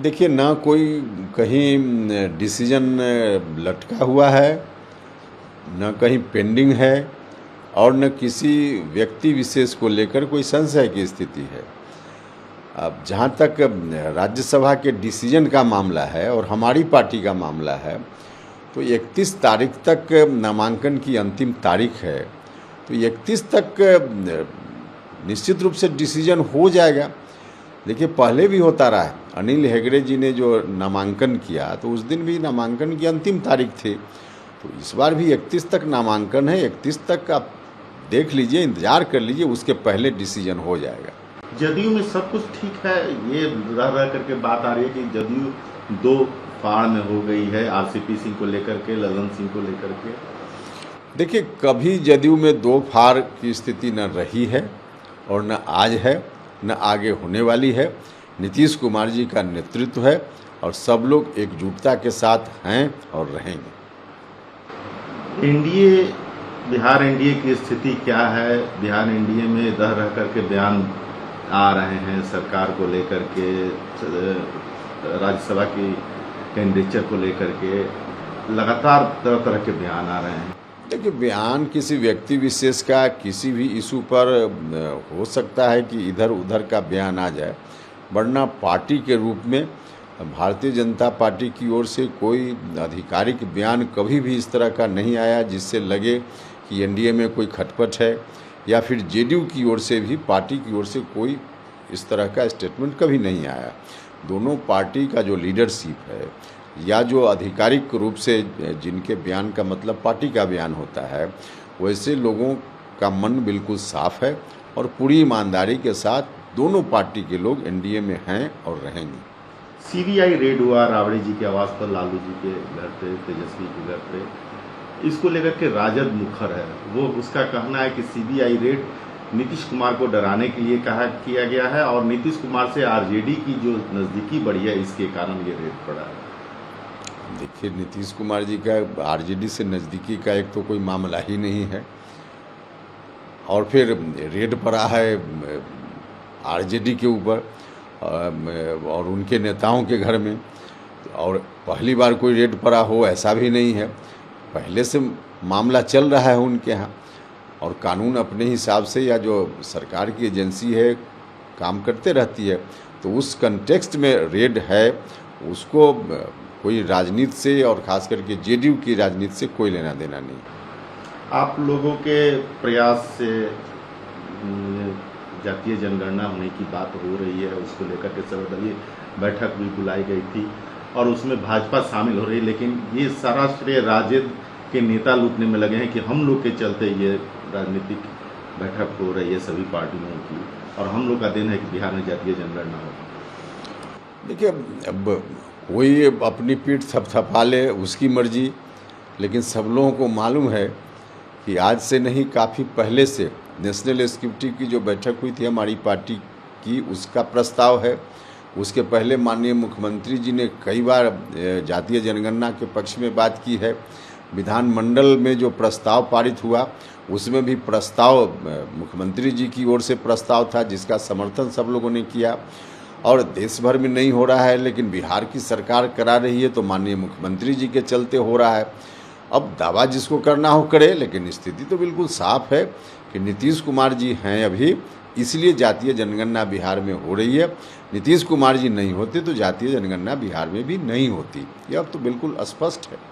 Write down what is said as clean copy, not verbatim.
देखिए, ना कोई कहीं डिसीजन लटका हुआ है, न कहीं पेंडिंग है और न किसी व्यक्ति विशेष को लेकर कोई संशय की स्थिति है। अब जहाँ तक राज्यसभा के डिसीजन का मामला है और हमारी पार्टी का मामला है, तो 31 तारीख तक नामांकन की अंतिम तारीख है। तो 31 तक निश्चित रूप से डिसीजन हो जाएगा। देखिए, पहले भी होता रहा है। अनिल हेगड़े जी ने जो नामांकन किया तो उस दिन भी नामांकन की अंतिम तारीख थी। तो इस बार भी 31 तक नामांकन है। 31 तक आप देख लीजिए, इंतज़ार कर लीजिए, उसके पहले डिसीजन हो जाएगा। जदयू में सब कुछ ठीक है, ये रह करके बात आ रही है कि जदयू दो फाड़ में हो गई है, आरसीपी सिंह को लेकर के, ललन सिंह को लेकर के। देखिए, कभी जदयू में दो फाड़ की स्थिति न रही है और न आज है, न आगे होने वाली है। नीतीश कुमार जी का नेतृत्व है और सब लोग एकजुटता के साथ हैं और रहेंगे। एनडीए, बिहार एनडीए की स्थिति क्या है? बिहार एनडीए में रह करके बयान आ रहे हैं सरकार को लेकर के, राज्यसभा की कैंडिडेचर को लेकर के लगातार तरह तरह के बयान आ रहे हैं। देखिए, बयान किसी व्यक्ति विशेष का किसी भी इशू पर हो सकता है कि इधर उधर का बयान आ जाए, वरना पार्टी के रूप में भारतीय जनता पार्टी की ओर से कोई आधिकारिक बयान कभी भी इस तरह का नहीं आया जिससे लगे कि एनडीए में कोई खटपट है, या फिर जेडीयू की ओर से भी पार्टी की ओर से कोई इस तरह का स्टेटमेंट कभी नहीं आया। दोनों पार्टी का जो लीडरशिप है या जो आधिकारिक रूप से जिनके बयान का मतलब पार्टी का बयान होता है, वैसे लोगों का मन बिल्कुल साफ है और पूरी ईमानदारी के साथ दोनों पार्टी के लोग एनडीए में हैं और रहेंगे। सीबीआई रेड हुआ राबड़ी जी के आवास पर, लालू जी के घर पे, तेजस्वी के घर पे। इसको लेकर के राजद मुखर है। वो उसका कहना है कि सीबीआई रेड नीतीश कुमार को डराने के लिए किया गया है और नीतीश कुमार से आरजेडी की जो नज़दीकी बढ़ी है, इसके कारण ये रेड पड़ा है। देखिए, नीतीश कुमार जी का आरजेडी से नज़दीकी का एक तो कोई मामला ही नहीं है, और फिर रेड पड़ा है आरजेडी के ऊपर और उनके नेताओं के घर में, और पहली बार कोई रेड पड़ा हो ऐसा भी नहीं है। पहले से मामला चल रहा है उनके यहाँ, और कानून अपने हिसाब से या जो सरकार की एजेंसी है काम करते रहती है। तो उस कंटेक्स्ट में रेड है, उसको कोई राजनीति से और ख़ास करके जेडीयू की राजनीति से कोई लेना देना नहीं। आप लोगों के प्रयास से जातीय जनगणना होने की बात हो रही है, उसको लेकर के सर्वदलीय बैठक भी बुलाई गई थी और उसमें भाजपा शामिल हो रही है, लेकिन ये सारा श्रेय राजद के नेता लूटने में लगे हैं कि हम लोग के चलते ये राजनीतिक बैठक हो रही है सभी पार्टियों की, और हम लोग का दिन है कि बिहार में जातीय जनगणना हो। देखिए, अब कोई अपनी पीठ थपथपा ले, उसकी मर्जी, लेकिन सब लोगों को मालूम है कि आज से नहीं, काफ़ी पहले से नेशनल एग्जीक्यूटिव की जो बैठक हुई थी हमारी पार्टी की, उसका प्रस्ताव है। उसके पहले माननीय मुख्यमंत्री जी ने कई बार जातीय जनगणना के पक्ष में बात की है। विधानमंडल में जो प्रस्ताव पारित हुआ उसमें भी प्रस्ताव मुख्यमंत्री जी की ओर से प्रस्ताव था, जिसका समर्थन सब लोगों ने किया। और देश भर में नहीं हो रहा है, लेकिन बिहार की सरकार करा रही है, तो माननीय मुख्यमंत्री जी के चलते हो रहा है। अब दावा जिसको करना हो करे, लेकिन स्थिति तो बिल्कुल साफ है कि नीतीश कुमार जी हैं अभी, इसलिए जातीय जनगणना बिहार में हो रही है। नीतीश कुमार जी नहीं होते तो जातीय जनगणना बिहार में भी नहीं होती। यह अब तो बिल्कुल स्पष्ट है।